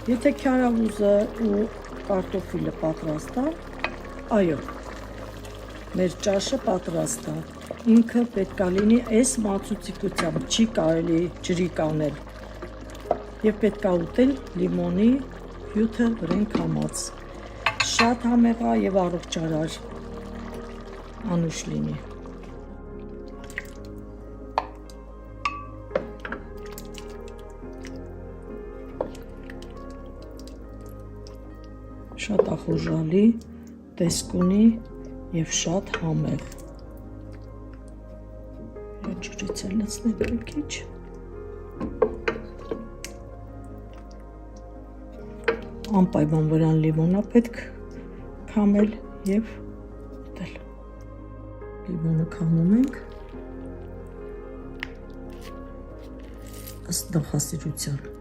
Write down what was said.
Եթե քյարավուզը ու կարտոֆիլը պատրաստ է, այո, մեր ճաշը պատրաստ է։ Ինքը պետք է լինի այս մածուցիկությամբ, չի կարելի ջրի կանել։ Եվ պետք է ուտել լիմոնի հյութը վրեն քամած։ Շատ համեղ է եւ առողջարար, անուշ լինի։ Շատ ախորժալի տեսք ունի եւ շատ համեղ։ Ջրից էլ լցնել մի քիչ։ Անպայման վրան լիմոնա պետք քամել եւ ուտել։ Լիմոնը քամում ենք ըստ նախասիրության։